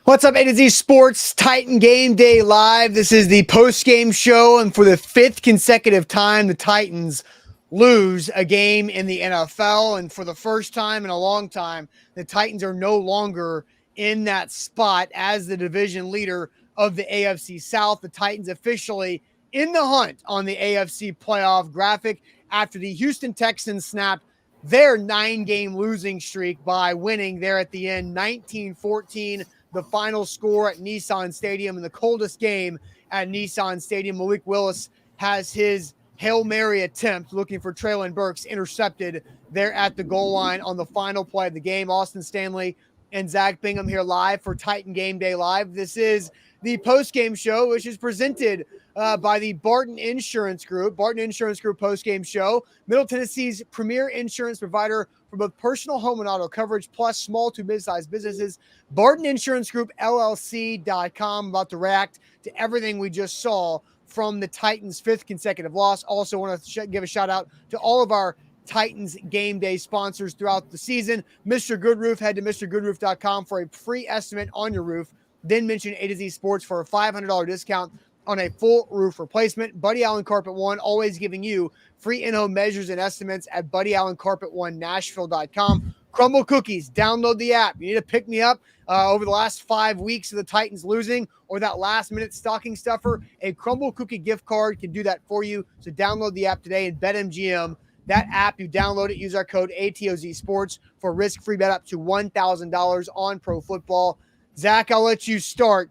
What's up, A to Z Sports Titan Game Day Live. This is the post-game show, and for the fifth consecutive time, the Titans lose a game in the NFL, and for the first time in a long time, the Titans are no longer in that spot as the division leader of the AFC South. The Titans officially in the hunt on the AFC playoff graphic after the Houston Texans snapped their 9-game losing streak by winning there at the end, 19-14. The final score at Nissan Stadium in the coldest game at Nissan Stadium. Malik Willis has his Hail Mary attempt looking for Traylon Burks intercepted there at the goal line on the final play of the game. Austin Stanley and Zach Bingham here live for Titan Game Day Live. This is the post-game show, which is presented by the BARTON Insurance Group. BARTON Insurance Group post-game show, Middle Tennessee's premier insurance provider for both personal, home, and auto coverage, plus small to mid-sized businesses. BARTON Insurance Group, LLC.com. About to react to everything we just saw from the Titans' fifth consecutive loss. Also want to give a shout-out to all of our Titans game day sponsors throughout the season. Mr. Good Roof, head to MrGoodRoof.com for a free estimate on your roof. Then mention A to Z Sports for a $500 discount on a full roof replacement. Buddy Allen Carpet One, always giving you free in-home measures and estimates at BuddyAllenCarpet1Nashville.com. Crumble Cookies, download the app. You need to pick me up over the last 5 weeks of the Titans losing or that last-minute stocking stuffer. A Crumble Cookie gift card can do that for you. So download the app today and BetMGM. That app, you download it, use our code ATOZ Sports for a risk-free bet up to $1,000 on pro football. Zach, I'll let you start.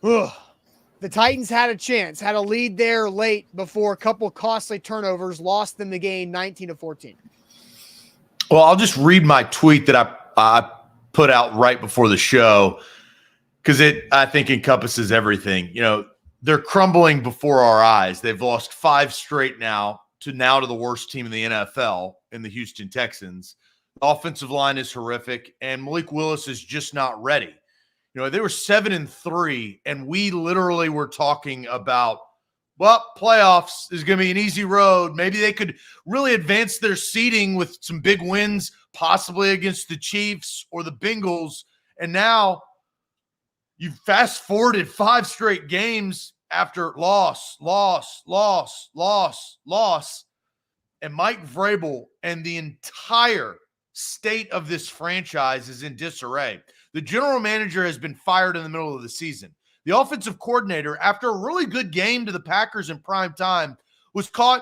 Ugh. The Titans had a chance, had a lead there late before a couple costly turnovers, lost them the game 19-14. Well, I'll just read my tweet that I put out right before the show because it, I think, encompasses everything. You know, they're crumbling before our eyes. They've lost 5 straight now to the worst team in the NFL in the Houston Texans. The offensive line is horrific, and Malik Willis is just not ready. You know, they were 7-3, and we literally were talking about, well, playoffs is going to be an easy road. Maybe they could really advance their seeding with some big wins, possibly against the Chiefs or the Bengals. And now you've fast-forwarded 5 straight games after loss. And Mike Vrabel and the entire state of this franchise is in disarray. The general manager has been fired in the middle of the season. The offensive coordinator, after a really good game to the Packers in prime time, was caught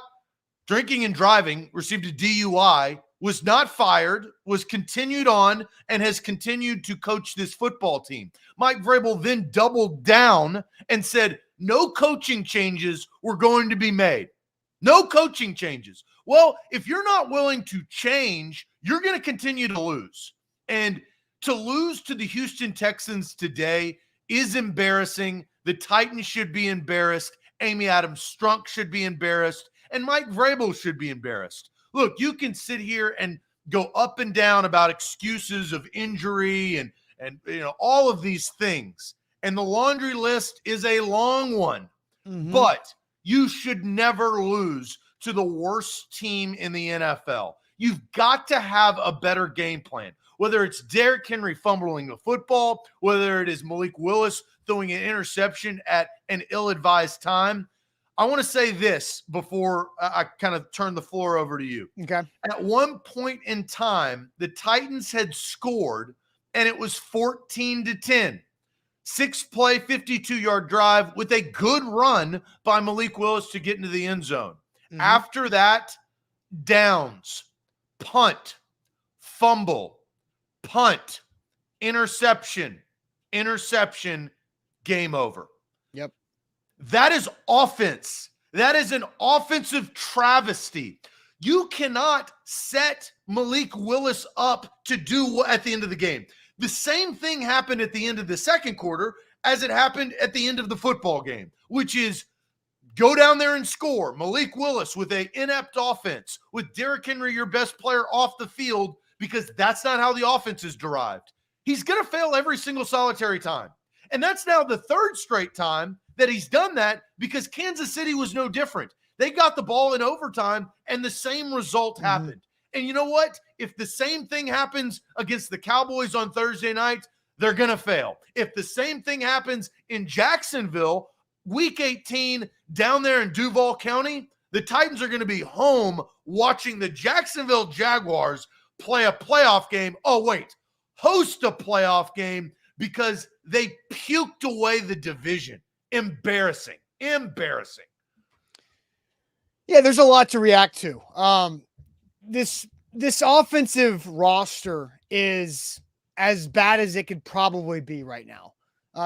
drinking and driving, received a DUI, was not fired, was continued on, and has continued to coach this football team. Mike Vrabel then doubled down and said no coaching changes were going to be made. No coaching changes. Well, if you're not willing to change, you're going to continue to lose. And to lose to the Houston Texans today is embarrassing. The Titans should be embarrassed. Amy Adams-Strunk should be embarrassed. And Mike Vrabel should be embarrassed. Look, you can sit here and go up and down about excuses of injury and you know, all of these things. And the laundry list is a long one. Mm-hmm. But you should never lose to the worst team in the NFL. You've got to have a better game plan. Whether it's Derrick Henry fumbling the football, whether it is Malik Willis throwing an interception at an ill-advised time. I want to say this before I kind of turn the floor over to you. Okay. At one point in time, the Titans had scored, and it was 14-10. 6-play, 52-yard drive with a good run by Malik Willis to get into the end zone. Mm-hmm. After that, downs, punt, fumble, punt, interception, game over. Yep. That is offense. That is an offensive travesty. You cannot set Malik Willis up to do at the end of the game. The same thing happened at the end of the second quarter as it happened at the end of the football game, which is go down there and score. Malik Willis with an inept offense, with Derrick Henry, your best player, off the field, because that's not how the offense is derived. He's going to fail every single solitary time. And that's now the third straight time that he's done that, because Kansas City was no different. They got the ball in overtime, and the same result happened. And you know what? If the same thing happens against the Cowboys on Thursday night, they're going to fail. If the same thing happens in Jacksonville, week 18 down there in Duval County, the Titans are going to be home watching the Jacksonville Jaguars play a playoff game. Oh, wait, host a playoff game because they puked away the division. Embarrassing. Yeah, there's a lot to react to. This offensive roster is as bad as it could probably be right now.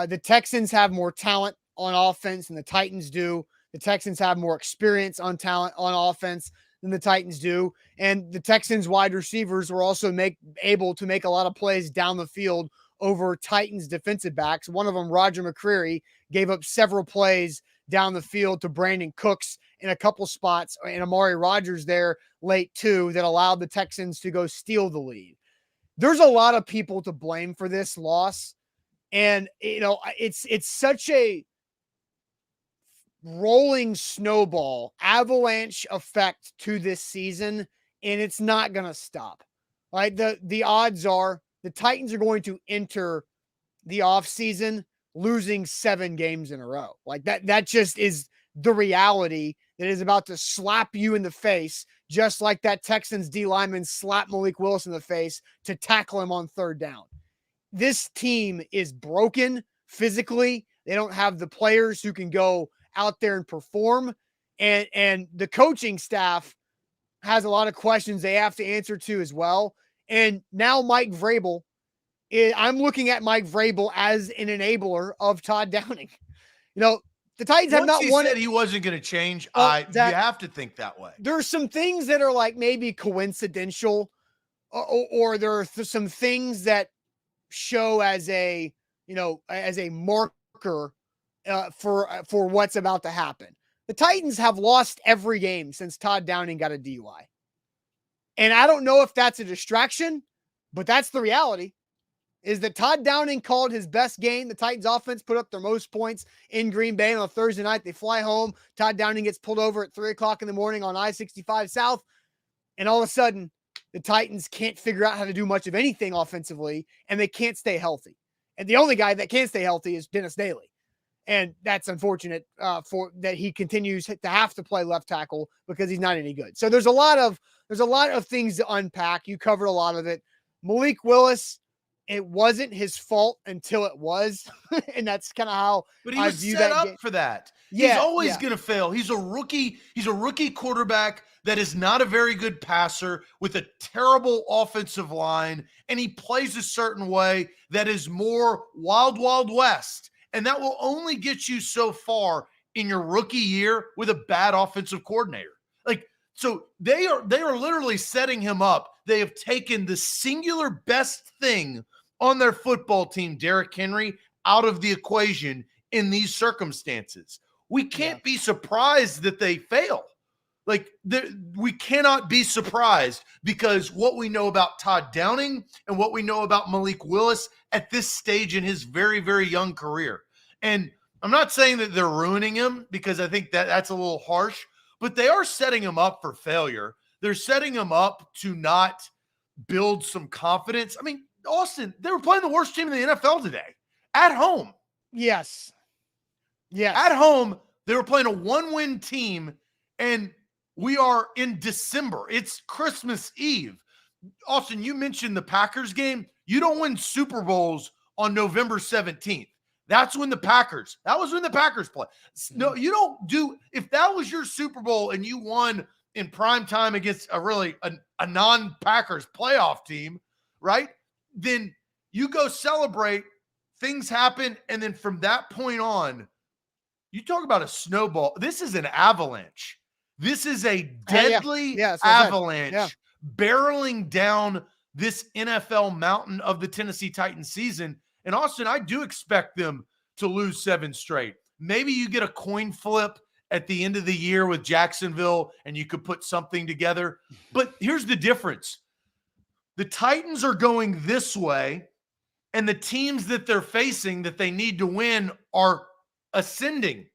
The Texans have more talent on offense than the Titans do. The Texans have more experience on talent on offense than the Titans do. And the Texans wide receivers were also able to make a lot of plays down the field over Titans defensive backs. One of them, Roger McCreary, gave up several plays down the field to Brandon Cooks in a couple spots, and Amari Rodgers there late too, that allowed the Texans to go steal the lead. There's a lot of people to blame for this loss. And, it's such a rolling snowball avalanche effect to this season, and it's not going to stop. Right? The odds are the Titans are going to enter the offseason losing 7 games in a row. Like that just is the reality that is about to slap you in the face, just like that Texans D lineman slapped Malik Willis in the face to tackle him on 3rd down. This team is broken physically. They don't have the players who can go out there and perform. And the coaching staff has a lot of questions they have to answer to as well. And now Mike Vrabel, I'm looking at Mike Vrabel as an enabler of Todd Downing. The Titans have not won. Said he wasn't going to change. You have to think that way. There's some things that are like maybe coincidental, or there are some things that show as a marker for what's about to happen. The Titans have lost every game since Todd Downing got a DUI. And I don't know if that's a distraction, but that's the reality, is that Todd Downing called his best game. The Titans offense put up their most points in Green Bay on a Thursday night. They fly home. Todd Downing gets pulled over at 3:00 in the morning on I-65 South. And all of a sudden, the Titans can't figure out how to do much of anything offensively, and they can't stay healthy. And the only guy that can stay healthy is Dennis Daly. And that's unfortunate for that he continues to have to play left tackle because he's not any good. So there's a lot of things to unpack. You covered a lot of it. Malik Willis, it wasn't his fault until it was. And that's kind of how I view that. But he was set up for that. Yeah, he's always going to fail. He's a rookie quarterback that is not a very good passer with a terrible offensive line. And he plays a certain way that is more wild, wild west. And that will only get you so far in your rookie year with a bad offensive coordinator. So they are literally setting him up. They have taken the singular best thing on their football team, Derrick Henry, out of the equation in these circumstances. We can't be surprised that they fail. We cannot be surprised because what we know about Todd Downing and what we know about Malik Willis at this stage in his very, very young career. And I'm not saying that they're ruining him because I think that's a little harsh, but they are setting him up for failure. They're setting him up to not build some confidence. I mean, Austin, they were playing the worst team in the NFL today at home. Yes. At home, they were playing a 1-win team, and we are in December. It's Christmas Eve. Austin, you mentioned the Packers game. You don't win Super Bowls on November 17th. That was when the Packers play. No, you don't do, if that was your Super Bowl and you won in prime time against a non-Packers playoff team, right? Then you go celebrate, things happen, and then from that point on, you talk about a snowball. This is an avalanche. This is a deadly avalanche barreling down this NFL mountain of the Tennessee Titans season. And Austin, I do expect them to lose 7 straight. Maybe you get a coin flip at the end of the year with Jacksonville and you could put something together. But here's the difference. The Titans are going this way, and the teams that they're facing that they need to win are ascending.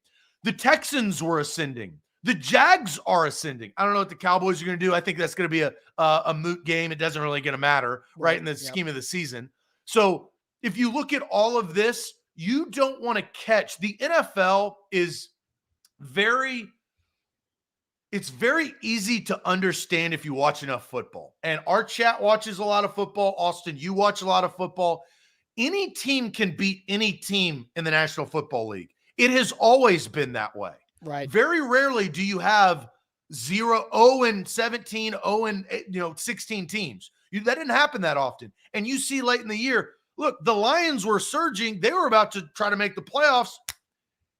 The Texans were ascending. The Jags are ascending. I don't know what the Cowboys are going to do. I think that's going to be a moot game. It doesn't really going to matter, right, in the scheme of the season. So if you look at all of this, you don't want to catch. The NFL is it's very easy to understand if you watch enough football. And our chat watches a lot of football. Austin, you watch a lot of football. Any team can beat any team in the National Football League. It has always been that way. Right. Very rarely do you have 0-17, 16 teams. That didn't happen that often. And you see late in the year, look, the Lions were surging. They were about to try to make the playoffs,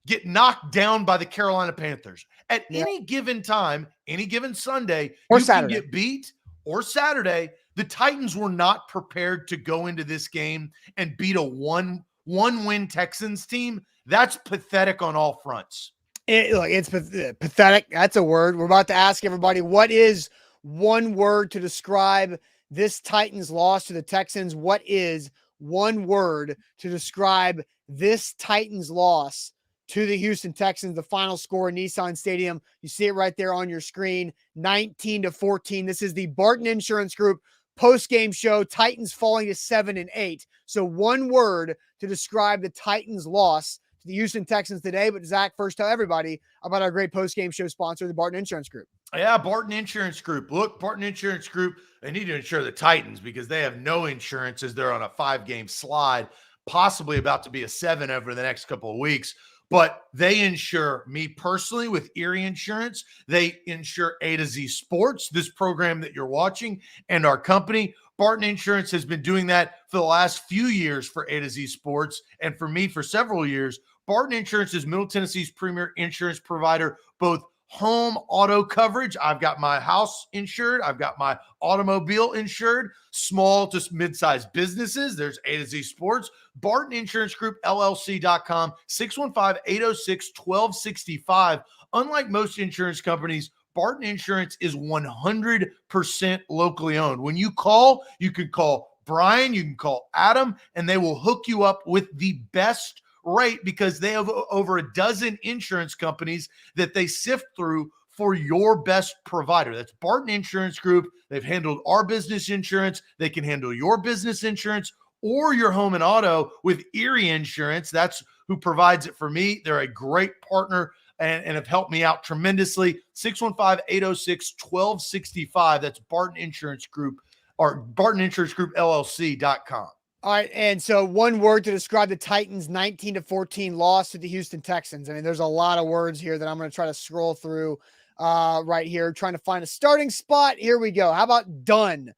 get knocked down by the Carolina Panthers. At any given time, any given Sunday, or you Saturday. can get beat, or Saturday. The Titans were not prepared to go into this game and beat a one-win Texans team. That's pathetic on all fronts. It's pathetic. That's a word. We're about to ask everybody, what is one word to describe this Titans loss to the Texans? What is one word to describe this Titans loss to the Houston Texans? The final score in Nissan Stadium. You see it right there on your screen, 19-14. This is the Barton Insurance Group post-game show. Titans falling to 7-8. So one word to describe the Titans loss to the Houston Texans today. But Zach, first tell everybody about our great post-game show sponsor, the Barton Insurance Group. Yeah, Barton Insurance Group. Look, Barton Insurance Group, they need to insure the Titans because they have no insurance as they're on a 5-game slide, possibly about to be a 7 over the next couple of weeks. But they insure me personally with Erie Insurance. They insure A to Z Sports, this program that you're watching, and our company. Barton Insurance has been doing that for the last few years for A to Z Sports, and for me for several years. Barton Insurance is Middle Tennessee's premier insurance provider, both home auto coverage. I've got my house insured. I've got my automobile insured. Small to mid-sized businesses. There's A to Z Sports. Barton Insurance Group, LLC.com, 615-806-1265. Unlike most insurance companies, Barton Insurance is 100% locally owned. When you call, you can call Brian, you can call Adam, and they will hook you up with the best rate because they have over a dozen insurance companies that they sift through for your best provider. That's Barton Insurance Group. They've handled our business insurance. They can handle your business insurance or your home and auto with Erie Insurance. That's who provides it for me. They're a great partner and have helped me out tremendously. 615-806-1265. That's Barton Insurance Group or Barton Insurance Group, LLC.com. All right, and so one word to describe the Titans' 19-14 loss to the Houston Texans. I mean, there's a lot of words here that I'm going to try to scroll through right here, trying to find a starting spot. Here we go. How about done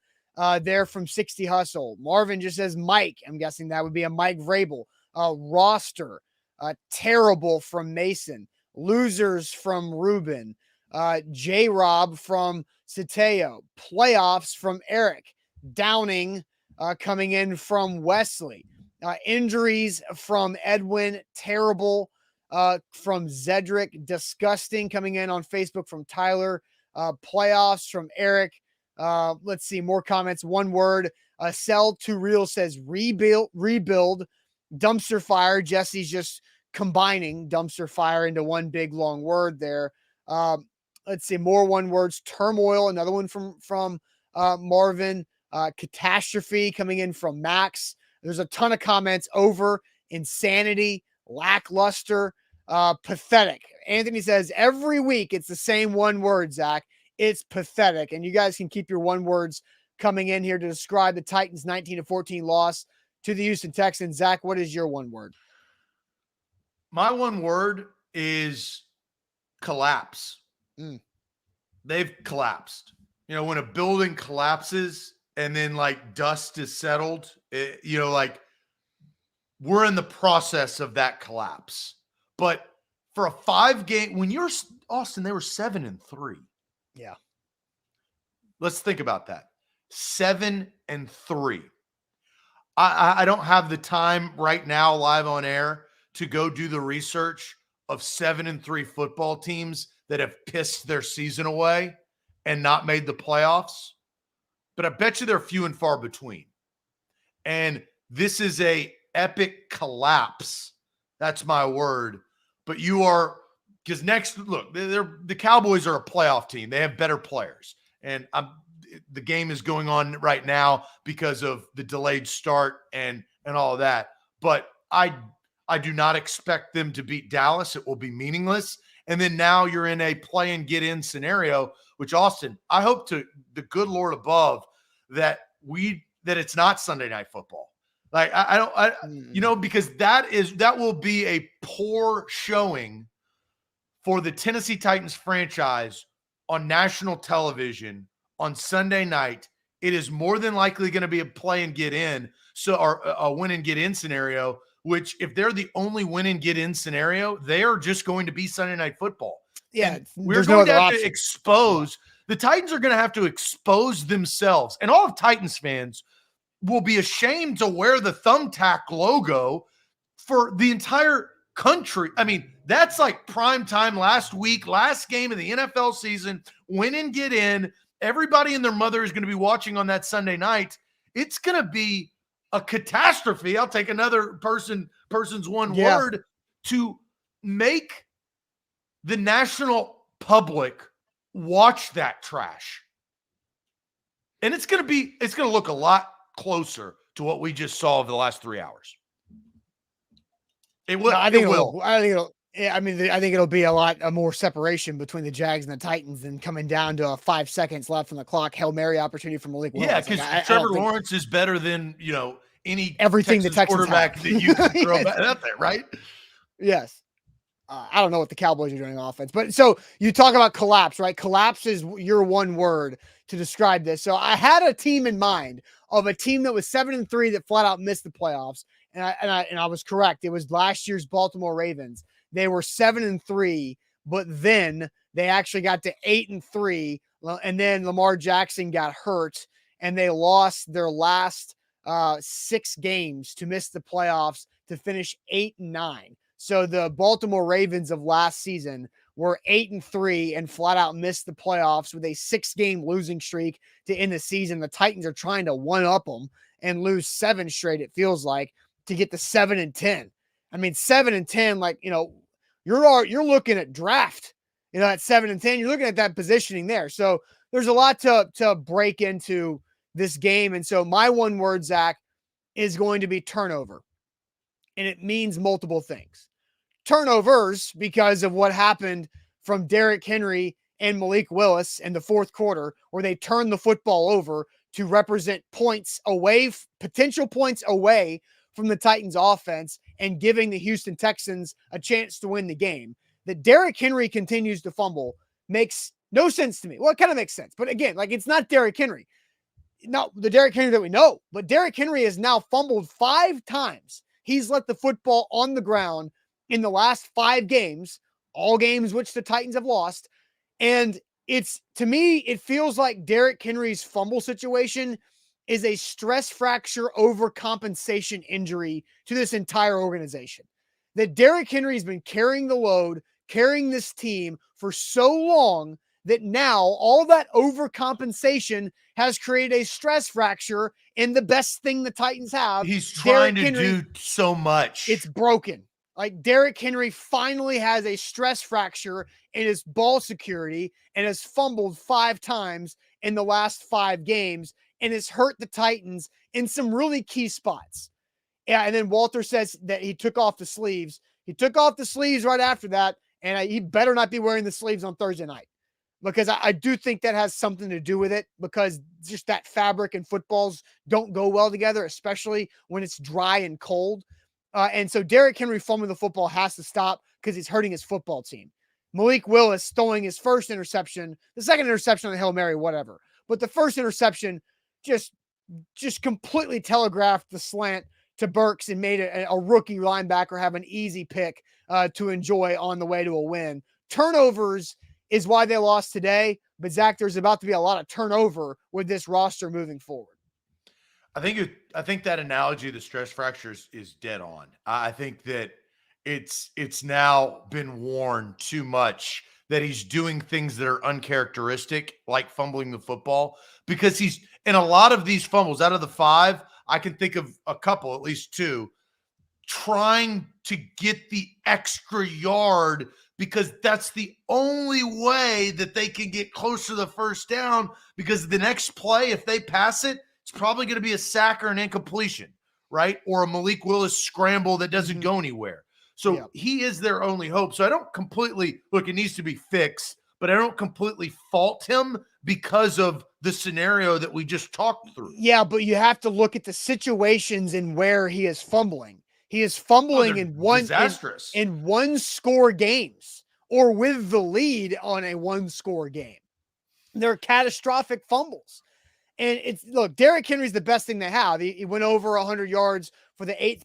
there from 60 Hustle? Marvin just says Mike. I'm guessing that would be a Mike Vrabel. Roster. Terrible from Mason. Losers from Ruben. J-Rob from Sateo. Playoffs from Eric. Downing coming in from Wesley. Injuries from Edwin. Terrible from Zedric. Disgusting coming in on Facebook from Tyler. Playoffs from Eric. Let's see more comments. One word. Sell to Real says rebuild. Dumpster fire. Jesse's just combining dumpster fire into one big long word there. Let's see more one words. Turmoil. Another one from Marvin. Catastrophe coming in from Max. There's a ton of comments over insanity, lackluster, pathetic. Anthony says every week it's the same one word, Zach. It's pathetic. And you guys can keep your one words coming in here to describe the Titans' 19-14 loss to the Houston Texans. Zach, what is your one word? My one word is collapse. They've collapsed. You know, when a building collapses, and then like dust is settled, like we're in the process of that collapse. But for a 5-game, when you're Austin, they were 7-3. Yeah. Let's think about that. 7-3. I don't have the time right now live on air to go do the research of 7-3 football teams that have pissed their season away and not made the playoffs. But I bet you they're few and far between. And this is a epic collapse. That's my word. But you are, because next, look, the Cowboys are a playoff team. They have better players. And the game is going on right now because of the delayed start and and all of that. But I do not expect them to beat Dallas. It will be meaningless. And then now you're in a play and get in scenario, which Austin, I hope to the good Lord above that it's not Sunday Night Football. Like because that will be a poor showing for the Tennessee Titans franchise on national television on Sunday night. It is more than likely going to be a play and get in, or a win and get in scenario, which if they're the only win and get in scenario, they are just going to be Sunday Night Football. Yeah. And we're going to have to expose the Titans are going to have to expose themselves, and all of Titans fans will be ashamed to wear the thumbtack logo for the entire country. I mean, that's like prime time last week, last game of the NFL season, win and get in. Everybody and their mother is going to be watching on that Sunday night. It's going to be a catastrophe. I'll take another person's one word to make the national public watch that trash. And it's going to look a lot closer to what we just saw over the last 3 hours. It will. I think it'll be a lot more separation between the Jags and the Titans than coming down to 5 seconds left on the clock. Hail Mary opportunity for Malik Willis. Yeah, because Trevor Lawrence is better than everything Texas the Texans quarterback have. that you can throw out there, right? Yes. I don't know what the Cowboys are doing on offense, but so you talk about collapse, right? Collapse is your one word to describe this. So I had a team in mind of a team that was 7-3 that flat out missed the playoffs. And I was correct. It was last year's Baltimore Ravens. They were 7-3, but then they actually got to 8-3. And then Lamar Jackson got hurt and they lost their last 6 games to miss the playoffs to finish 8-9. So the Baltimore Ravens of last season were 8-3 and flat out missed the playoffs with a 6-game losing streak to end the season. The Titans are trying to one-up them and lose 7 straight, it feels like, to get to 7-10. I mean, 7-10, you're looking at draft, at 7-10, you're looking at that positioning there. So there's a lot to break into this game. And so my one word, Zach, is going to be turnover. And it means multiple things. Turnovers because of what happened from Derrick Henry and Malik Willis in the fourth quarter, where they turned the football over to represent potential points away from the Titans offense and giving the Houston Texans a chance to win the game. That Derrick Henry continues to fumble makes no sense to me. Well, it kind of makes sense, but again, it's not Derrick Henry. Not the Derrick Henry that we know, but Derrick Henry has now fumbled 5 times. He's let the football on the ground in the last 5 games, all games which the Titans have lost. And to me, it feels like Derrick Henry's fumble situation is a stress fracture overcompensation injury to this entire organization. That Derrick Henry has been carrying the load, carrying this team for so long that now all that overcompensation has created a stress fracture in the best thing the Titans have. He's trying to do so much. It's broken. Derrick Henry finally has a stress fracture in his ball security and has fumbled 5 times in the last 5 games and has hurt the Titans in some really key spots. Yeah, and then Walter says that he took off the sleeves. He took off the sleeves right after that, and he better not be wearing the sleeves on Thursday night, because I do think that has something to do with it, because just that fabric and footballs don't go well together, especially when it's dry and cold. And so Derrick Henry fumbling the football has to stop because he's hurting his football team. Malik Willis throwing his first interception, the second interception on the Hail Mary, whatever. But the first interception just completely telegraphed the slant to Burks and made a rookie linebacker have an easy pick to enjoy on the way to a win. Turnovers is why they lost today. But Zach, there's about to be a lot of turnover with this roster moving forward. I think that analogy of the stress fractures is dead on. I think that it's now been worn too much that he's doing things that are uncharacteristic, like fumbling the football, because he's in a lot of these fumbles out of the 5, I can think of a couple, at least 2, trying to get the extra yard because that's the only way that they can get close to the first down, because the next play, if they pass it, it's probably going to be a sack or an incompletion, right? Or a Malik Willis scramble that doesn't go anywhere. So he is their only hope. So I don't completely look, it needs to be fixed, but I don't completely fault him because of the scenario that we just talked through. Yeah, but you have to look at the situations and where he is fumbling. He is fumbling in one score games or with the lead on a one score game. They're catastrophic fumbles. And look, Derrick Henry's the best thing they have. He went over 100 yards for the eighth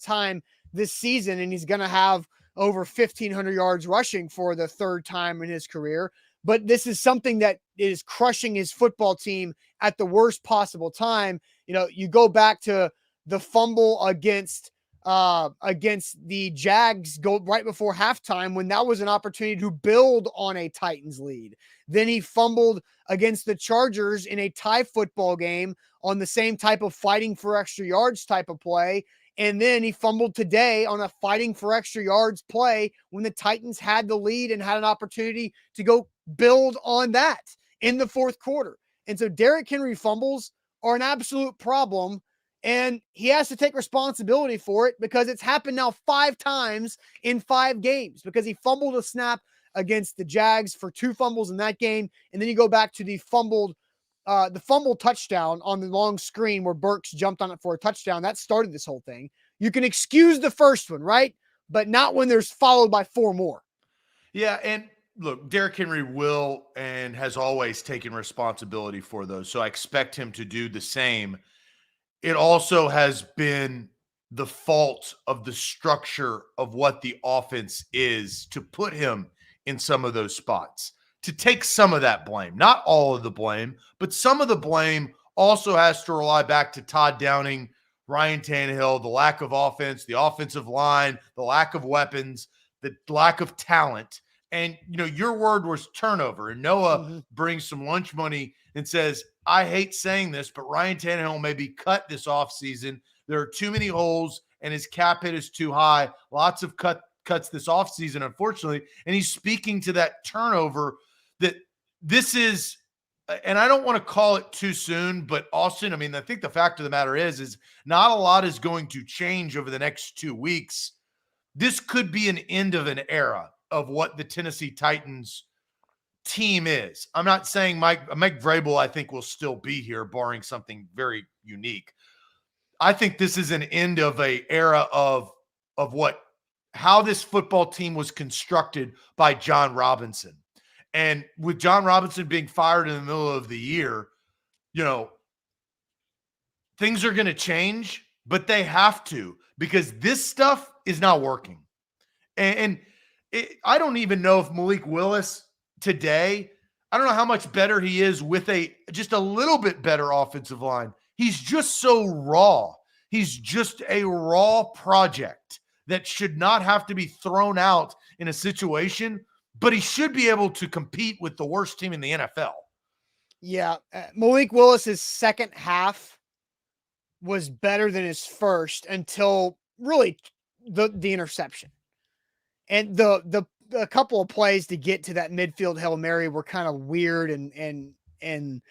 time this season, and he's going to have over 1,500 yards rushing for the third time in his career. But this is something that is crushing his football team at the worst possible time. You go back to the fumble against the Jags go right before halftime when that was an opportunity to build on a Titans lead. Then he fumbled against the Chargers in a tie football game on the same type of fighting for extra yards type of play. And then he fumbled today on a fighting for extra yards play when the Titans had the lead and had an opportunity to go build on that in the fourth quarter. And so Derrick Henry fumbles are an absolute problem. And he has to take responsibility for it because it's happened now 5 times in 5 games because he fumbled a snap against the Jags for 2 fumbles in that game. And then you go back to the fumble touchdown on the long screen where Burks jumped on it for a touchdown. That started this whole thing. You can excuse the first one, right? But not when there's followed by 4 more. Yeah. And look, Derrick Henry will and has always taken responsibility for those. So I expect him to do the same. It also has been the fault of the structure of what the offense is to put him in some of those spots, to take some of that blame, not all of the blame, but some of the blame also has to rely back to Todd Downing, Ryan Tannehill, the lack of offense, the offensive line, the lack of weapons, the lack of talent. And, your word was turnover. And Noah brings some lunch money and says, I hate saying this, but Ryan Tannehill may be cut this offseason. There are too many holes, and his cap hit is too high. Lots of cuts this offseason, unfortunately. And he's speaking to that turnover that this is, and I don't want to call it too soon, but Austin, I think the fact of the matter is not a lot is going to change over the next 2 weeks. This could be an end of an era of what the Tennessee Titans team is. I'm not saying Mike Vrabel, I think, will still be here, barring something very unique. I think this is an end of an era of how this football team was constructed by John Robinson. And with John Robinson being fired in the middle of the year, things are going to change, but they have to, because this stuff is not working. And I don't even know if Malik Willis today, I don't know how much better he is with just a little bit better offensive line. He's just so raw. He's just a raw project that should not have to be thrown out in a situation, but he should be able to compete with the worst team in the NFL. Yeah. Malik Willis's second half was better than his first until really the interception. And a couple of plays to get to that midfield Hail Mary were kind of weird and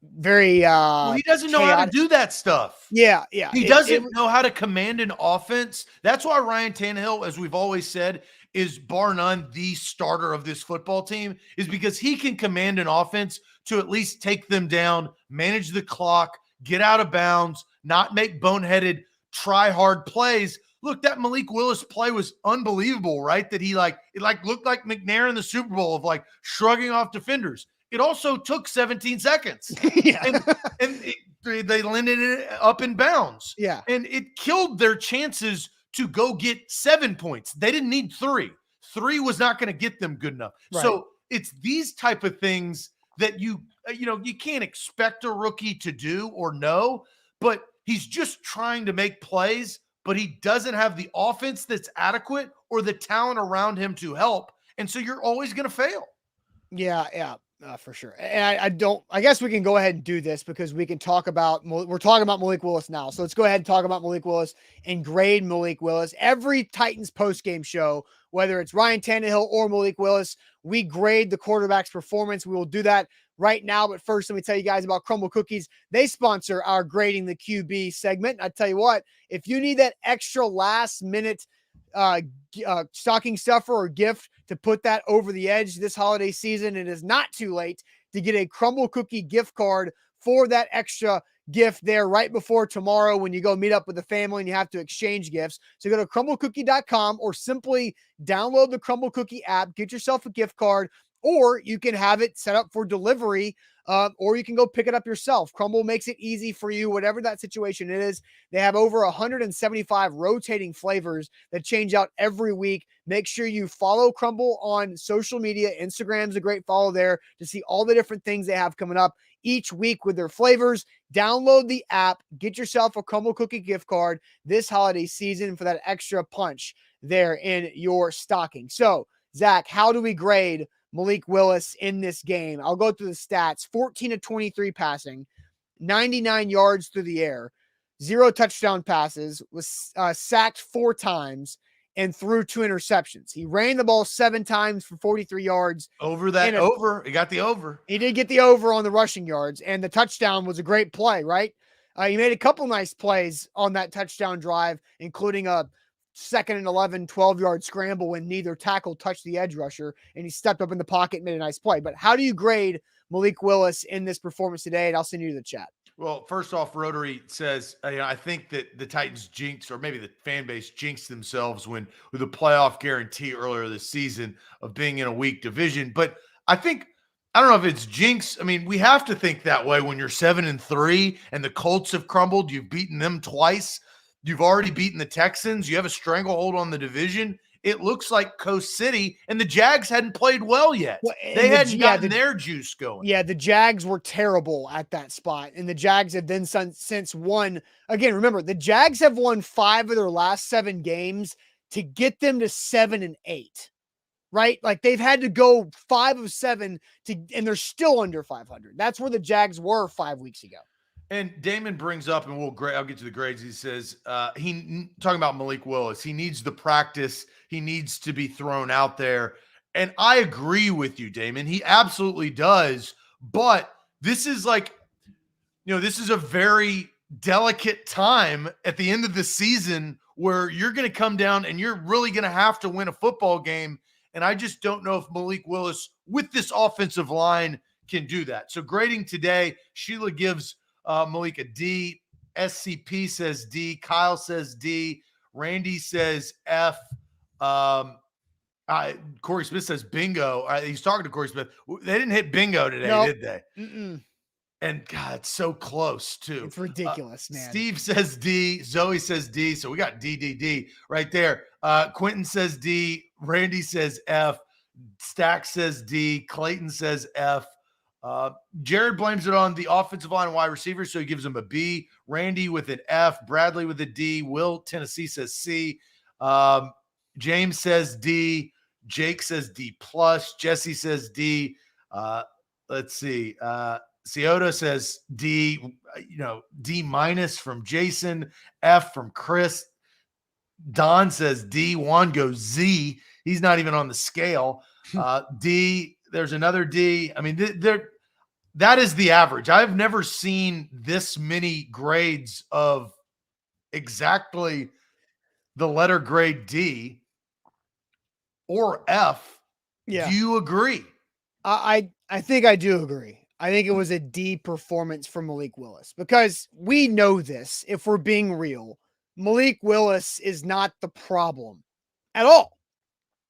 very well, he doesn't know how to do that stuff. Yeah. He doesn't know how to command an offense. That's why Ryan Tannehill, as we've always said, is bar none the starter of this football team, is because he can command an offense to at least take them down, manage the clock, get out of bounds, not make boneheaded, try hard plays. Look, that Malik Willis play was unbelievable, right? That he it looked like McNair in the Super Bowl of shrugging off defenders. It also took 17 seconds. Yeah. and they landed it up in bounds. Yeah. And it killed their chances to go get 7 points. They didn't need 3. 3 was not going to get them good enough. Right. So it's these type of things that you can't expect a rookie to do or know, but he's just trying to make plays, but he doesn't have the offense that's adequate or the talent around him to help. And so you're always going to fail. Yeah. For sure. And I guess we can go ahead and do this because we can we're talking about Malik Willis now. So let's go ahead and talk about Malik Willis and grade Malik Willis. Every Titans postgame show, whether it's Ryan Tannehill or Malik Willis, we grade the quarterback's performance. We will do that right now. But first, let me tell you guys about Crumble Cookies. They sponsor our Grading the QB segment. I tell you what, if you need that extra last minute stocking stuffer or gift to put that over the edge this holiday season, it is not too late to get a Crumble Cookie gift card for that extra gift there right before tomorrow when you go meet up with the family and you have to exchange gifts. So go to crumblecookie.com or simply download the Crumble Cookie app, get yourself a gift card, or you can have it set up for delivery, or you can go pick it up yourself. Crumble makes it easy for you, whatever that situation is. They have over 175 rotating flavors that change out every week. Make sure you follow Crumble on social media. Instagram's a great follow there to see all the different things they have coming up each week with their flavors. Download the app, get yourself a Crumble Cookie gift card this holiday season for that extra punch there in your stocking. So, Zach, how do we grade Malik Willis in this game? I'll go through the stats. 14 of 23 passing, 99 yards through the air, 0 touchdown passes, was sacked 4 times, and threw 2 interceptions. He ran the ball 7 times for 43 yards. He got the over. He did get the over on the rushing yards, and the touchdown was a great play, right? He made a couple nice plays on that touchdown drive, including a 2nd and 11, 12-yard scramble when neither tackle touched the edge rusher, and he stepped up in the pocket and made a nice play. But how do you grade Malik Willis in this performance today? And I'll send you to the chat. Well, first off, Rotary says, I think that the Titans jinxed, or maybe the fan base jinxed themselves with a playoff guarantee earlier this season of being in a weak division. But I don't know if it's jinx. I mean, we have to think that way when you're 7-3 and the Colts have crumbled. You've beaten them twice. You've already beaten the Texans. You have a stranglehold on the division. It looks like Coast City, and the Jags hadn't played well yet. Well, they hadn't gotten their juice going. Yeah, the Jags were terrible at that spot, and the Jags have then since won. Again, remember, the Jags have won 5 of their last 7 games to get them to 7-8, right? Like, they've had to go 5 of 7 and they're still under 500. That's where the Jags were 5 weeks ago. And Damon brings up, and I'll get to the grades. He says, talking about Malik Willis, he needs the practice. He needs to be thrown out there. And I agree with you, Damon. He absolutely does. But this is this is a very delicate time at the end of the season where you're going to come down and you're really going to have to win a football game. And I just don't know if Malik Willis with this offensive line can do that. So grading today, Sheila gives Malik a D. SCP says D. Kyle says D. Randy says F. Corey Smith says bingo. He's talking to Corey Smith. They didn't hit bingo today, did they? Mm-mm. And God, it's so close too. It's ridiculous, man. Steve says D. Zoe says D. So we got D right there. Quentin says D. Randy says F. Stack says D. Clayton says F. Jared blames it on the offensive line and wide receivers, so he gives him a B. Randy with an F. Bradley with a D. Will Tennessee says C. James says D. Jake says D plus. Jesse says D. Let's see. Ciota says D. D minus from Jason. F from Chris. Don says D. Juan goes Z. He's not even on the scale. D. There's another D. I mean, that is the average. I've never seen this many grades of exactly the letter grade D or F. Yeah. Do you agree? I think I do agree. I think it was a D performance for Malik Willis because we know this. If we're being real, Malik Willis is not the problem at all.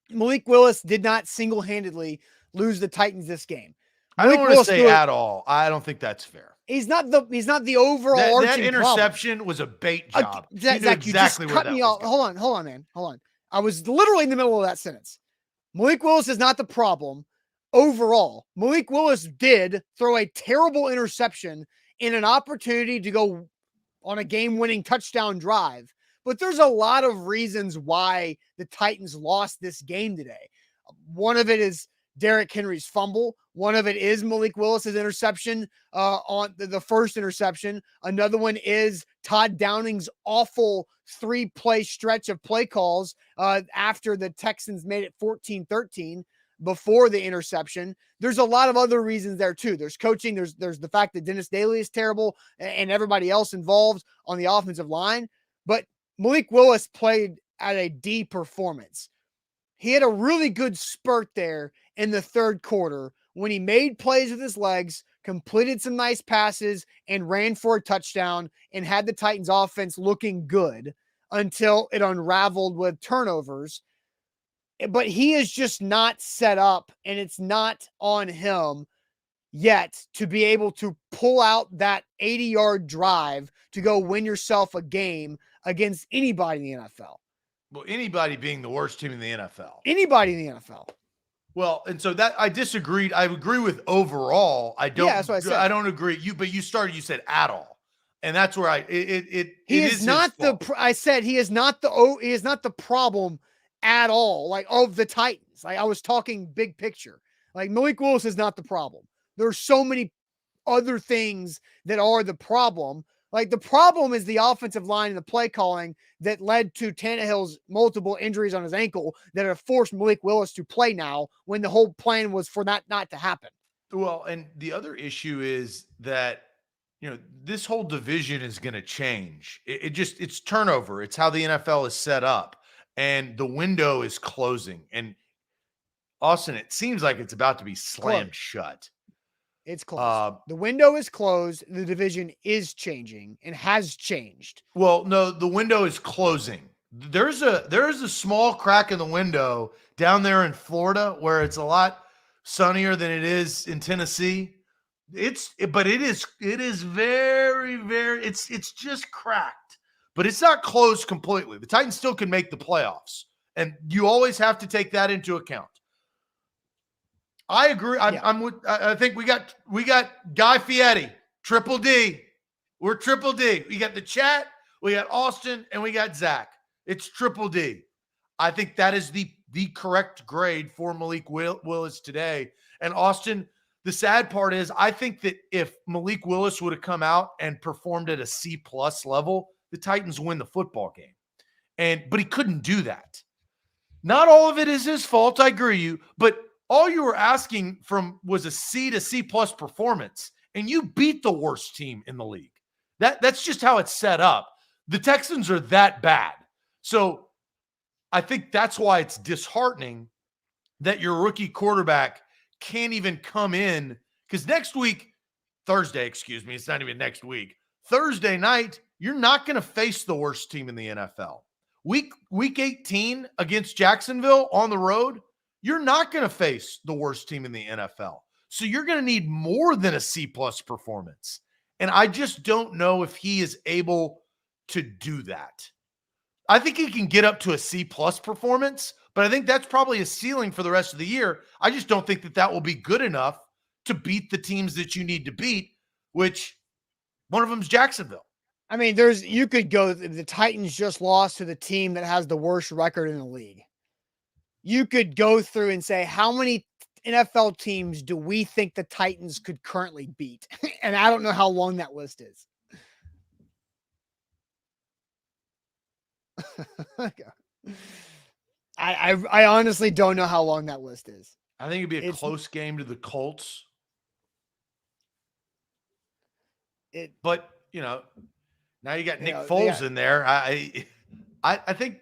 Malik Willis did not single-handedly lose the Titans this game. I don't want to say at all. I don't think that's fair. He's not the overall that interception was a bait job. Zach, you just cut me off. Hold on, man. Hold on. I was literally in the middle of that sentence. Malik Willis is not the problem overall. Malik Willis did throw a terrible interception in an opportunity to go on a game-winning touchdown drive. But there's a lot of reasons why the Titans lost this game today. One of it is Derrick Henry's fumble. One of it is Malik Willis's interception on the first interception. Another one is Todd Downing's awful 3-play stretch of play calls after the Texans made it 14-13. before the interception. There's a lot of other reasons there too. There's coaching. There's the fact that Dennis Daly is terrible and everybody else involved on the offensive line. But Malik Willis played at a D performance. He had a really good spurt there in the third quarter when he made plays with his legs, completed some nice passes, and ran for a touchdown and had the Titans offense looking good until it unraveled with turnovers. But he is just not set up, and it's not on him yet to be able to pull out that 80-yard drive to go win yourself a game against anybody in the NFL. Well, anybody being the worst team in the NFL. Anybody in the NFL. Well, and so that I disagreed. I agree with overall. I don't. Yeah, that's what I said. I don't agree. But you said at all, and that's where he is not the. I said he is not the problem at all. Like of the Titans. Like I was talking big picture. Like Malik Willis is not the problem. There's so many other things that are the problem. Like the problem is the offensive line and the play calling that led to Tannehill's multiple injuries on his ankle that have forced Malik Willis to play now when the whole plan was for that not to happen. Well, and the other issue is that, this whole division is going to change. It's turnover. It's how the NFL is set up and the window is closing. And Austin, it seems like it's about to be slammed shut. It's closed. The window is closed. The division is changing and has changed. Well, no, the window is closing. There's a small crack in the window down there in Florida where it's a lot sunnier than it is in Tennessee. But it is very, very, it's just cracked, but it's not closed completely. The Titans still can make the playoffs, and you always have to take that into account. I agree. I think we got Guy Fieri, Triple D. We're Triple D. We got the chat, we got Austin, and we got Zach. It's Triple D. I think that is the correct grade for Malik Willis today. And Austin, the sad part is I think that if Malik Willis would have come out and performed at a C+ level, the Titans win the football game. But he couldn't do that. Not all of it is his fault. I agree with you, but all you were asking from was a C to C+ performance, and you beat the worst team in the league. That's just how it's set up. The Texans are that bad. So I think that's why it's disheartening that your rookie quarterback can't even come in, because Thursday, it's not even next week. Thursday night, you're not going to face the worst team in the NFL. Week 18 against Jacksonville on the road, you're not going to face the worst team in the NFL. So you're going to need more than a C+ performance. And I just don't know if he is able to do that. I think he can get up to a C+ performance, but I think that's probably a ceiling for the rest of the year. I just don't think that will be good enough to beat the teams that you need to beat, which one of them is Jacksonville. I mean, you could go, the Titans just lost to the team that has the worst record in the league. You could go through and say, how many NFL teams do we think the Titans could currently beat? And I don't know how long that list is. I honestly don't know how long that list is. I think it'd be a close game to the Colts. But now you got Nick Foles in there. I think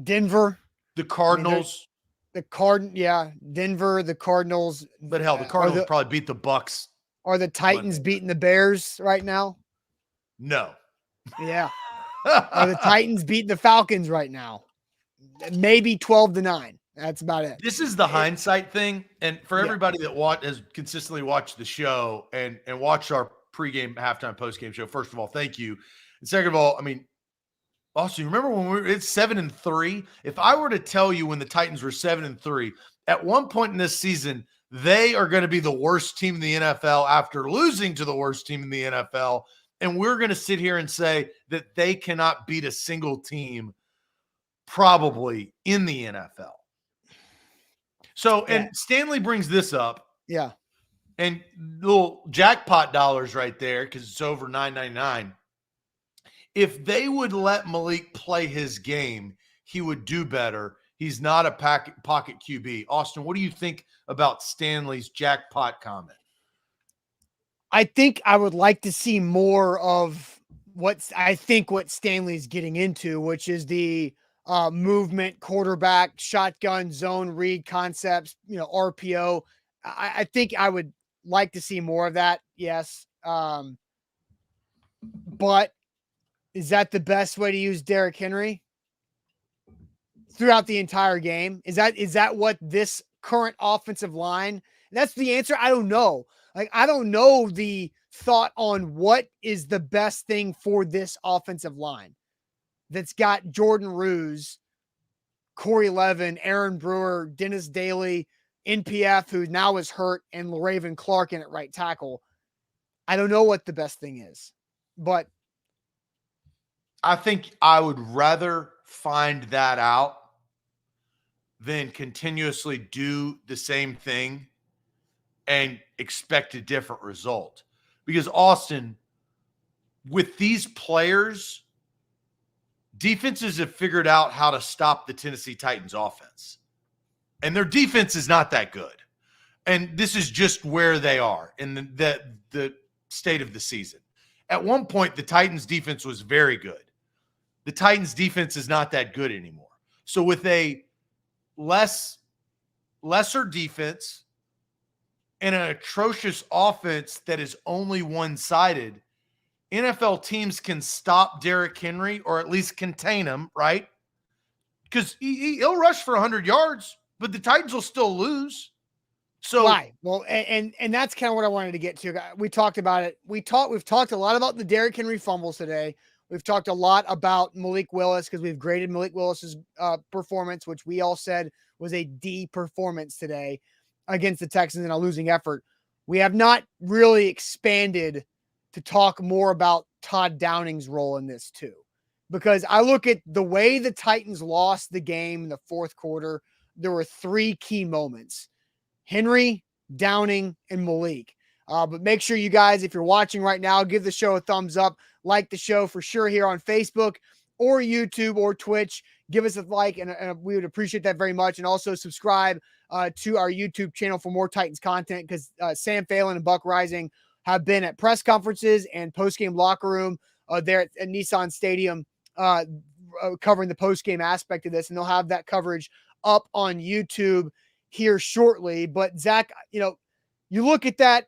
Denver, the Cardinals, Denver, the Cardinals. But hell, the Cardinals probably beat the Bucks. Are the Titans beating the Bears right now? No. Yeah. Are the Titans beating the Falcons right now? Maybe 12-9. That's about it. This is the hindsight thing. And for everybody that has consistently watched the show and watched our pregame, halftime, postgame show, first of all, thank you. And second of all, I mean, Austin, remember when it's 7-3? If I were to tell you when the Titans were 7-3, at one point in this season, they are going to be the worst team in the NFL after losing to the worst team in the NFL. And we're going to sit here and say that they cannot beat a single team probably in the NFL. So, and Stanley brings this up. Yeah. And little jackpot dollars right there because it's over $9.99. If they would let Malik play his game, he would do better. He's not a pocket QB. Austin, what do you think about Stanley's jackpot comment? I think I would like to see more of what Stanley's getting into, which is the movement, quarterback, shotgun, zone read concepts, RPO. I think I would like to see more of that. Yes. But is that the best way to use Derrick Henry throughout the entire game? Is that what this current offensive line? That's the answer. I don't know. Like, I don't know the thought on what is the best thing for this offensive line that's got Jordan Ruse, Corey Levin, Aaron Brewer, Dennis Daly, NPF, who now is hurt, and LaRaven Clark in at right tackle. I don't know what the best thing is, but I think I would rather find that out than continuously do the same thing and expect a different result. Because, Austin, with these players, defenses have figured out how to stop the Tennessee Titans offense. And their defense is not that good. And this is just where they are in the state of the season. At one point, the Titans defense was very good. The Titans defense is not that good anymore. So with a lesser defense and an atrocious offense that is only one-sided, NFL teams can stop Derrick Henry or at least contain him, right? Because he'll rush for 100 yards, but the Titans will still lose. So right. Well, and that's kind of what I wanted to get to. We talked about it. We've talked a lot about the Derrick Henry fumbles today. We've talked a lot about Malik Willis because we've graded Malik Willis's performance, which we all said was a D performance today against the Texans in a losing effort. We have not really expanded to talk more about Todd Downing's role in this too, because I look at the way the Titans lost the game in the fourth quarter. There were three key moments: Henry, Downing, and Malik. But make sure you guys, if you're watching right now, give the show a thumbs up, like the show for sure here on Facebook or YouTube or Twitch. Give us a like, and we would appreciate that very much. And also subscribe to our YouTube channel for more Titans content, because Sam Phelan and Buck Rising have been at press conferences and postgame locker room there at Nissan Stadium covering the postgame aspect of this, and they'll have that coverage up on YouTube here shortly. But Zach, you look at that,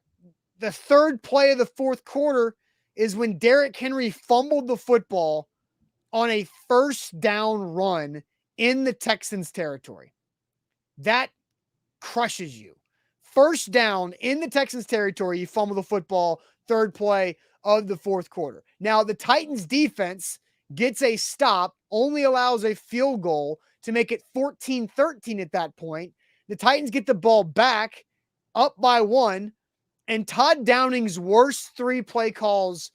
the third play of the fourth quarter is when Derrick Henry fumbled the football on a first down run in the Texans territory. That crushes you. First down in the Texans territory, you fumble the football, third play of the fourth quarter. Now, the Titans defense gets a stop, only allows a field goal to make it 14-13 at that point. The Titans get the ball back, up by one, and Todd Downing's worst three play calls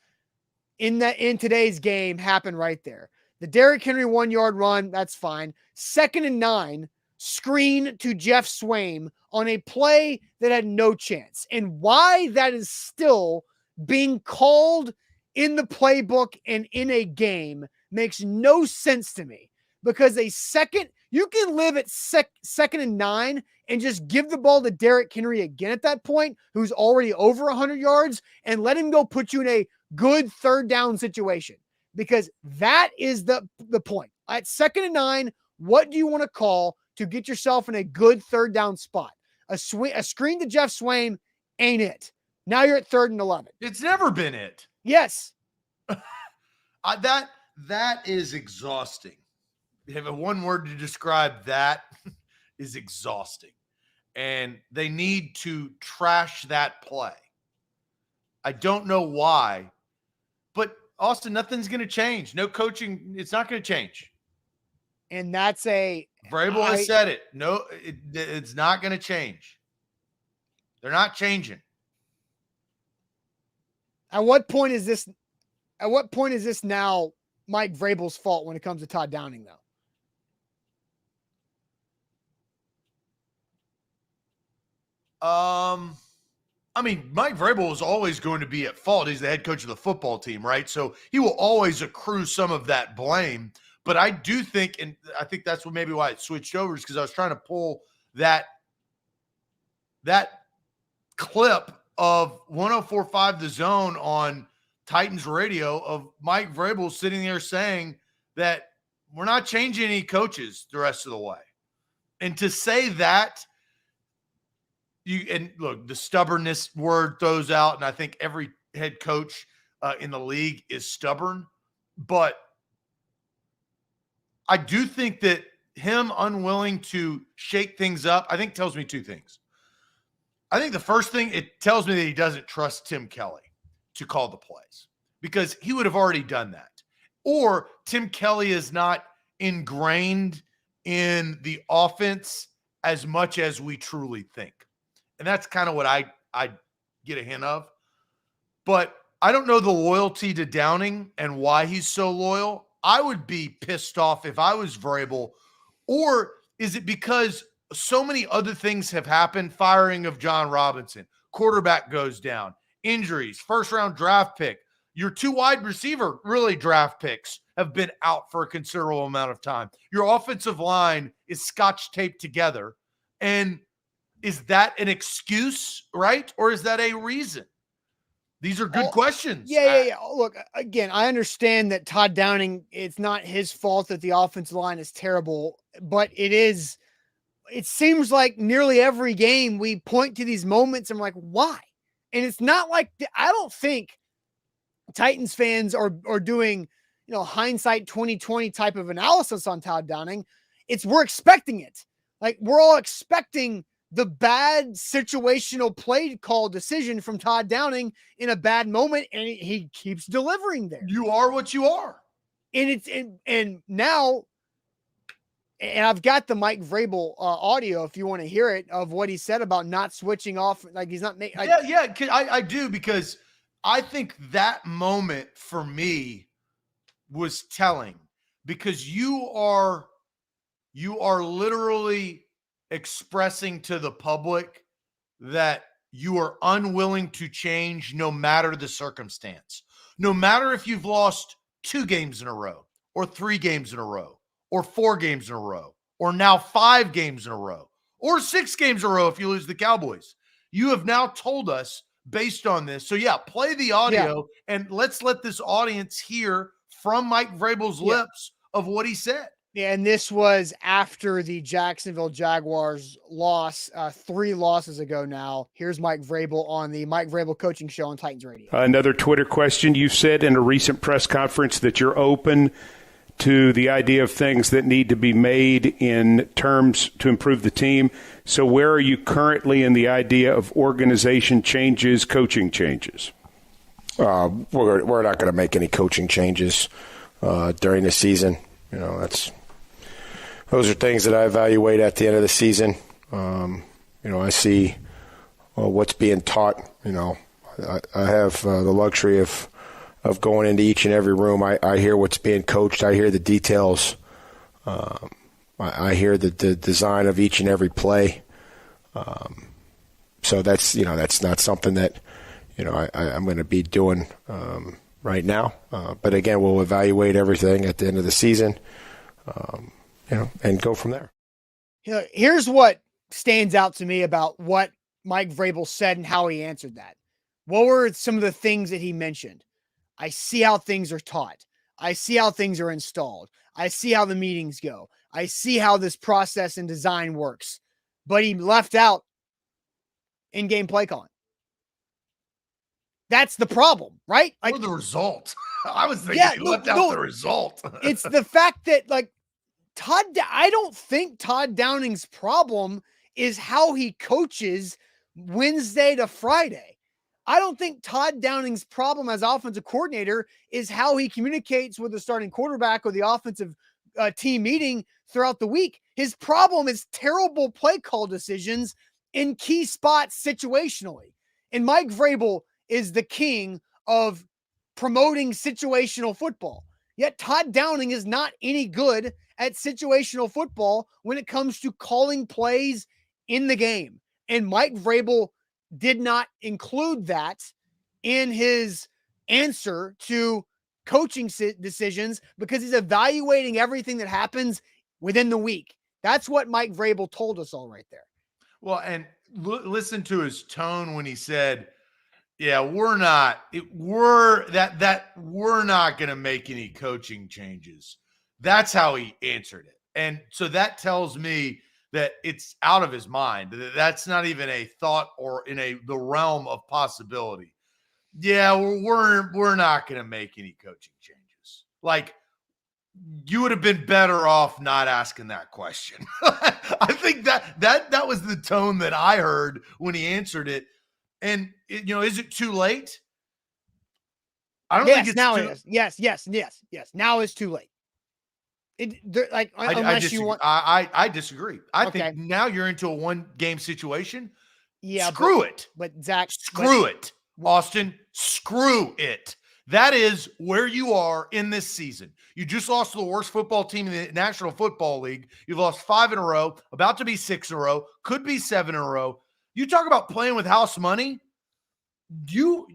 in today's game happen right there. The Derrick Henry 1-yard run, that's fine. 2nd and 9, screen to Jeff Swaim on a play that had no chance. And why that is still being called in the playbook and in a game makes no sense to me, because you can live at 2nd and 9 and just give the ball to Derrick Henry again at that point, who's already over 100 yards, and let him go put you in a good third down situation, because that is the point. At 2nd and 9, what do you want to call to get yourself in a good third down spot? A screen to Jeff Swaim ain't it. Now you're at 3rd and 11. It's never been it. Yes. That is exhausting. You have one word to describe that is exhausting. And they need to trash that play. I don't know why, but Austin, nothing's going to change. No coaching. It's not going to change. And that's Vrabel has said it. No, it's not going to change. They're not changing. At what point is this now Mike Vrabel's fault when it comes to Todd Downing, though? I mean, Mike Vrabel is always going to be at fault. He's the head coach of the football team, right? So he will always accrue some of that blame. But I do think, and I think that's what maybe why it switched over, is because I was trying to pull that clip of 104.5 The Zone on Titans radio of Mike Vrabel sitting there saying that we're not changing any coaches the rest of the way. And to say that, and look, the stubbornness word throws out, and I think every head coach in the league is stubborn. But I do think that him unwilling to shake things up, I think tells me two things. I think the first thing, it tells me that he doesn't trust Tim Kelly to call the plays because he would have already done that. Or Tim Kelly is not ingrained in the offense as much as we truly think. And that's kind of what I get a hint of. But I don't know the loyalty to Downing and why he's so loyal. I would be pissed off if I was Vrabel. Or is it because so many other things have happened? Firing of John Robinson, quarterback goes down, injuries, first-round draft pick. Your two wide receiver, really draft picks, have been out for a considerable amount of time. Your offensive line is scotch taped together. And is that an excuse, right? Or is that a reason? These are good questions. Yeah. Look, again, I understand that Todd Downing, it's not his fault that the offensive line is terrible, but it seems like nearly every game we point to these moments and we're like, why? And it's not like, I don't think Titans fans are doing, hindsight 2020 type of analysis on Todd Downing. We're expecting it. Like, we're all expecting the bad situational play call decision from Todd Downing in a bad moment, and he keeps delivering there. You are what you are. And now, and I've got the Mike Vrabel audio if you want to hear it, of what he said about not switching off. Like, he's not making. I do, because I think that moment for me was telling, because you are literally expressing to the public that you are unwilling to change no matter the circumstance. No matter if you've lost 2 games in a row or 3 games in a row or 4 games in a row or now 5 games in a row or 6 games in a row if you lose the Cowboys. You have now told us based on this. So yeah, play the audio and let's let this audience hear from Mike Vrabel's lips of what he said. Yeah, and this was after the Jacksonville Jaguars loss 3 losses ago now. Here's Mike Vrabel on the Mike Vrabel Coaching Show on Titans Radio. Another Twitter question. You said in a recent press conference that you're open to the idea of things that need to be made in terms to improve the team. So where are you currently in the idea of organization changes, coaching changes? We're not going to make any coaching changes during the season. Those are things that I evaluate at the end of the season. I see what's being taught. I have the luxury of going into each and every room. I hear what's being coached. I hear the details. I hear the design of each and every play. So that's not something that I'm going to be doing right now. But again, we'll evaluate everything at the end of the season. And go from there. Here's what stands out to me about what Mike Vrabel said and how he answered that. What were some of the things that he mentioned? I see how things are taught. I see how things are installed. I see how the meetings go. I see how this process and design works. But he left out in-game play calling. That's the problem, right? Or the result. I was thinking he left out the result. It's the fact that, I don't think Todd Downing's problem is how he coaches Wednesday to Friday. I don't think Todd Downing's problem as offensive coordinator is how he communicates with the starting quarterback or the offensive team meeting throughout the week. His problem is terrible play call decisions in key spots situationally. And Mike Vrabel is the king of promoting situational football. Yet Todd Downing is not any good at situational football when it comes to calling plays in the game. And Mike Vrabel did not include that in his answer to coaching decisions because he's evaluating everything that happens within the week. That's what Mike Vrabel told us all right there. Well, and listen to his tone when he said, yeah, we're not going to make any coaching changes. That's how he answered it. And so that tells me that it's out of his mind. That's not even a thought or in the realm of possibility. Yeah, we're not going to make any coaching changes. Like, you would have been better off not asking that question. I think that was the tone that I heard when he answered it. And is it too late? I don't think it's now too, it is. Yes. Now it's too late. I disagree. I Okay. think now you're into a 1-game situation. Yeah. Screw it. But Zach, Screw it. Austin, screw it. That is where you are in this season. You just lost to the worst football team in the National Football League. You've lost 5 in a row, about to be 6 in a row, could be 7 in a row. You talk about playing with house money. You're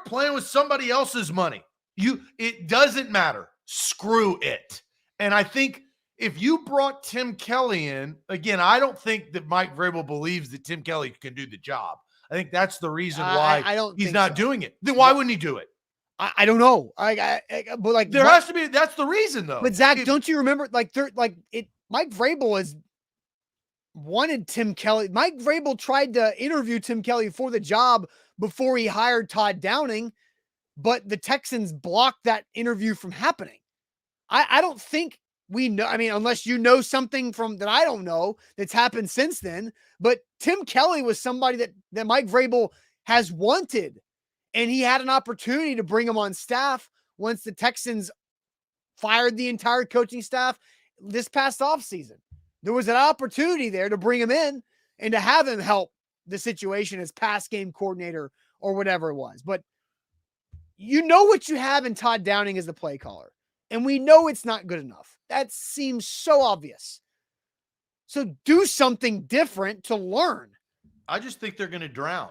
playing with somebody else's money. It doesn't matter. Screw it. And I think if you brought Tim Kelly in, again, I don't think that Mike Vrabel believes that Tim Kelly can do the job. I think that's the reason why he's not doing it. Then why wouldn't he do it? I don't know. But there has to be. That's the reason, though. But Zach, don't you remember? Mike Vrabel has wanted Tim Kelly. Mike Vrabel tried to interview Tim Kelly for the job before he hired Todd Downing, but the Texans blocked that interview from happening. I don't think we know. I mean, unless you know something that I don't know that's happened since then. But Tim Kelly was somebody that Mike Vrabel has wanted. And he had an opportunity to bring him on staff once the Texans fired the entire coaching staff this past offseason. There was an opportunity there to bring him in and to have him help the situation as pass game coordinator or whatever it was. But you know what you have in Todd Downing as the play caller. And we know it's not good enough. That seems so obvious. So do something different to learn. I just think they're going to drown.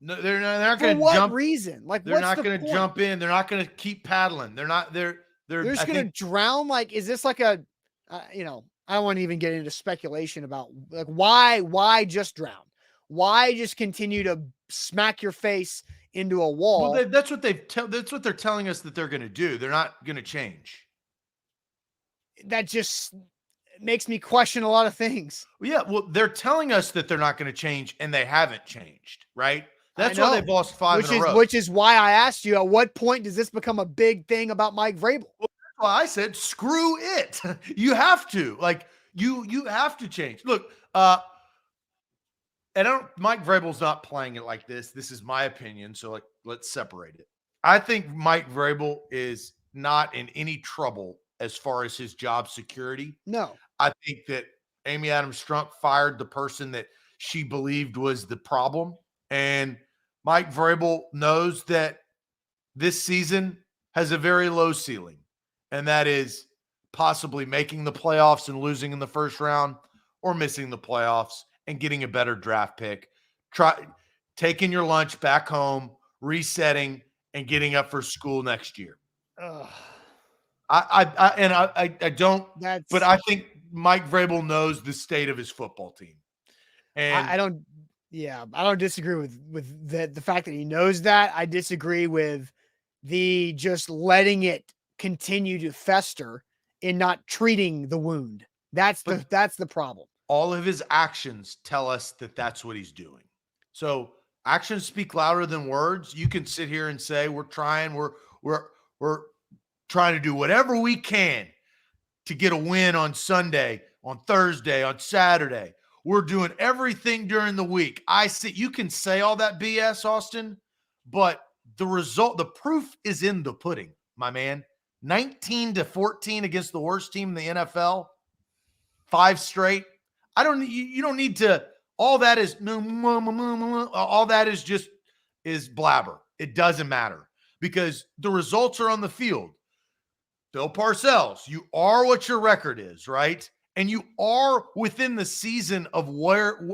No, they're not going to jump. For what reason? Like, they're not going to jump in. They're not going to keep paddling. They're just going to drown. Like, is this like I don't want to even get into speculation about like why just drown? Why just continue to smack your face into a wall? Well, that's what they're telling us that they're going to do. They're not going to change. That just makes me question a lot of things. Well, yeah. Well, they're telling us that they're not going to change, and they haven't changed, right? That's why they've lost 5 in a row. Which is why I asked you, at what point does this become a big thing about Mike Vrabel? Well, that's why I said, screw it. You have to. Like, you have to change. Look, Mike Vrabel's not playing it like this. This is my opinion, so let's separate it. I think Mike Vrabel is not in any trouble as far as his job security. No. I think that Amy Adams Strunk fired the person that she believed was the problem. And Mike Vrabel knows that this season has a very low ceiling, and that is possibly making the playoffs and losing in the first round, or missing the playoffs and getting a better draft pick, taking your lunch back home, resetting, and getting up for school next year. I don't, but I think Mike Vrabel knows the state of his football team. And I don't disagree with the fact that he knows that. I disagree with the just letting it continue to fester and not treating the wound. That's the problem. All of his actions tell us that that's what he's doing. So actions speak louder than words. You can sit here and say we're trying to do whatever we can to get a win on Sunday, on Thursday, on Saturday. We're doing everything during the week. You can say all that BS, Austin, but the proof is in the pudding, my man. 19-14 against the worst team in the NFL, 5 straight. You don't need to. All that is blabber. It doesn't matter because the results are on the field. Bill Parcells, you are what your record is, right? And you are within the season of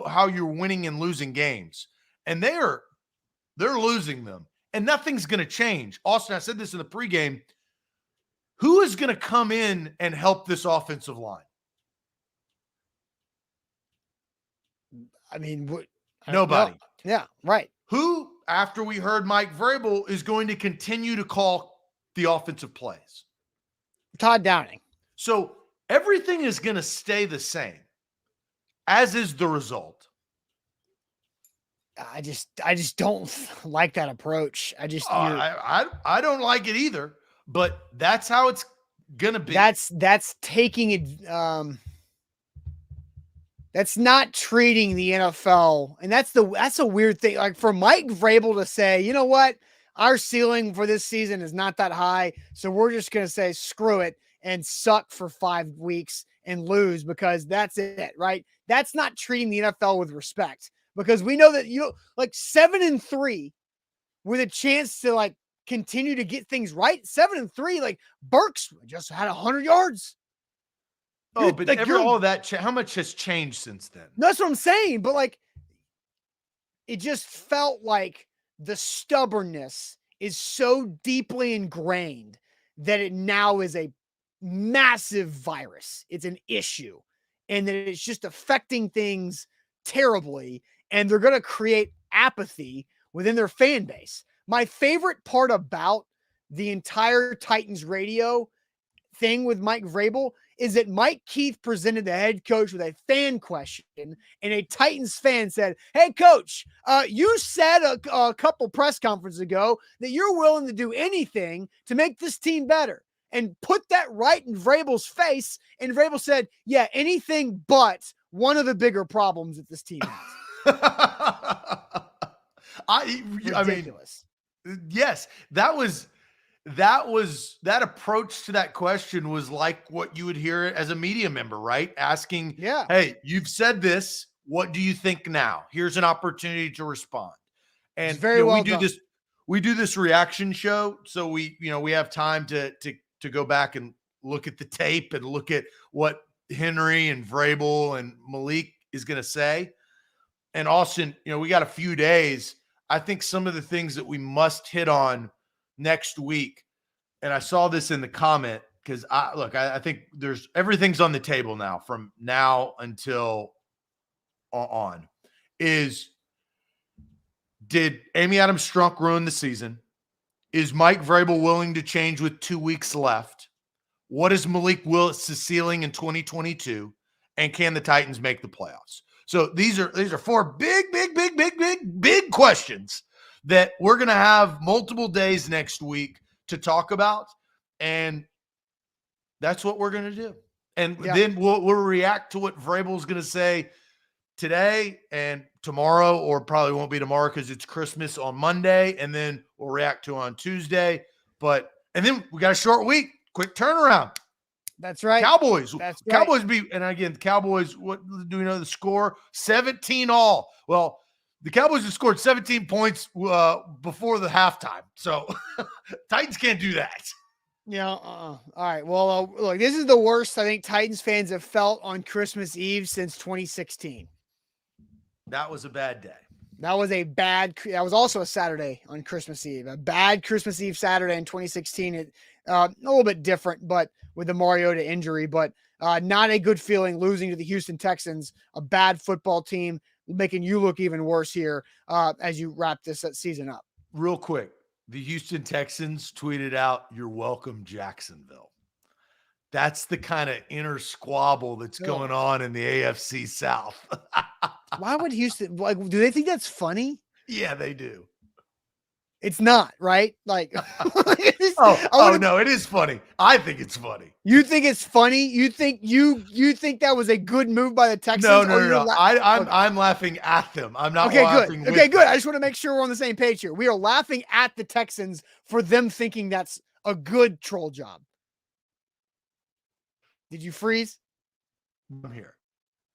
how you're winning and losing games. And they're losing them. And nothing's going to change. Austin, I said this in the pregame. who is going to come in and help this offensive line? I mean, Nobody. Yeah, right. Who, after we heard Mike Vrabel, is going to continue to call the offensive plays? Todd Downing. So everything is going to stay the same, as is the result. I just don't like that approach. I don't like it either, but that's how it's going to be. That's taking it. That's not treating the NFL, and that's a weird thing. Like for Mike Vrabel to say, you know what, our ceiling for this season is not that high, so we're just going to say screw it and suck for 5 weeks and lose because that's it, right? That's not treating the NFL with respect because we know that 7-3 with a chance to like continue to get things right. 7-3, like Burks just had 100 yards. Oh, but like all of that, how much has changed since then? That's what I'm saying. But like, it just felt like the stubbornness is so deeply ingrained that it now is a massive virus. It's an issue, and that it's just affecting things terribly. And they're going to create apathy within their fan base. My favorite part about the entire Titans radio thing with Mike Vrabel is that Mike Keith presented the head coach with a fan question, and a Titans fan said, "Hey, coach, you said a couple press conferences ago that you're willing to do anything to make this team better," and put that right in Vrabel's face. And Vrabel said, "Yeah, anything but one of the bigger problems that this team has." I mean, yes, that approach to that question was like what you would hear as a media member, right? Asking, hey, you've said this. What do you think now? Here's an opportunity to respond. And we do this reaction show. So we have time to go back and look at the tape and look at what Henry and Vrabel and Malik is going to say. And Austin, we got a few days. I think some of the things that we must hit on next week, and I saw this in the comment because I think everything's on the table now from now until on. Did Amy Adams Strunk ruin the season? Is Mike Vrabel willing to change with 2 weeks left? What is Malik Willis' ceiling in 2022? And can the Titans make the playoffs? So these are 4 big questions that we're going to have multiple days next week to talk about. And that's what we're going to do. And then we'll react to what Vrabel's going to say today and tomorrow, or probably won't be tomorrow because it's Christmas on Monday. And then we'll react to it on Tuesday. And then we got a short week, quick turnaround. That's right. Cowboys. That's right. Cowboys, what do we know the score? 17-all. Well, the Cowboys have scored 17 points before the halftime. So Titans can't do that. Yeah. All right. Well, look, this is the worst I think Titans fans have felt on Christmas Eve since 2016. That was a bad day. That was also a Saturday on Christmas Eve. A bad Christmas Eve Saturday in 2016. A little bit different, but with the Mariota injury, but not a good feeling losing to the Houston Texans, a bad football team, making you look even worse here as you wrap this season up. Real quick, the Houston Texans tweeted out, "You're welcome, Jacksonville." That's the kind of inner squabble that's going on in the AFC South. Why would Houston, do they think that's funny? Yeah, they do. It's not, right? Like, no, it is funny. I think it's funny. You think it's funny? You think that was a good move by the Texans? No. I'm laughing at them. I'm not laughing with them. Good. I just want to make sure we're on the same page here. We are laughing at the Texans for them thinking that's a good troll job. Did you freeze? I'm here.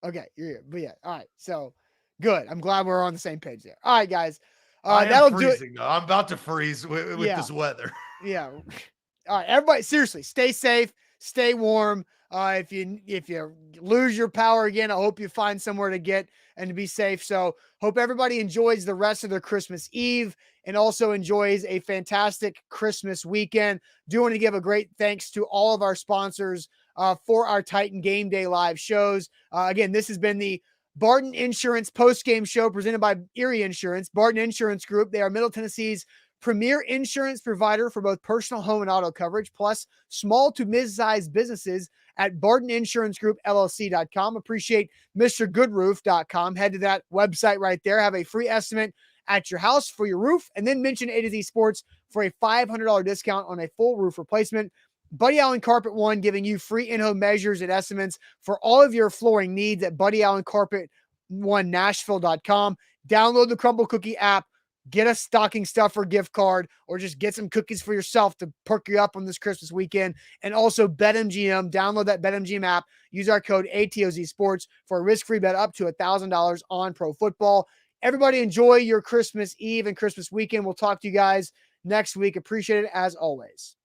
Okay, you're here. But yeah, all right. So good. I'm glad we're on the same page there. All right, guys. That'll do it. I'm about to freeze with this weather. Yeah. All right, everybody, seriously, stay safe. Stay warm. If you lose your power again, I hope you find somewhere to get and to be safe. So hope everybody enjoys the rest of their Christmas Eve and also enjoys a fantastic Christmas weekend. Do want to give a great thanks to all of our sponsors for our Titan Game Day live shows. Again, this has been the Barton Insurance post-game show presented by Erie Insurance. Barton Insurance Group, they are Middle Tennessee's premier insurance provider for both personal, home, and auto coverage, plus small to mid-sized businesses at BartonInsuranceGroupLLC.com. Appreciate MrGoodRoof.com. Head to that website right there. Have a free estimate at your house for your roof, and then mention A to Z Sports for a $500 discount on a full roof replacement. Buddy Allen Carpet One, giving you free in-home measures and estimates for all of your flooring needs at Buddy Allen Carpet One Nashville.com. Download the Crumble Cookie app, get a stocking stuffer gift card, or just get some cookies for yourself to perk you up on this Christmas weekend. And also BetMGM, download that BetMGM app, use our code ATOZ Sports for a risk-free bet up to $1,000 on pro football. Everybody enjoy your Christmas Eve and Christmas weekend. We'll talk to you guys next week. Appreciate it as always.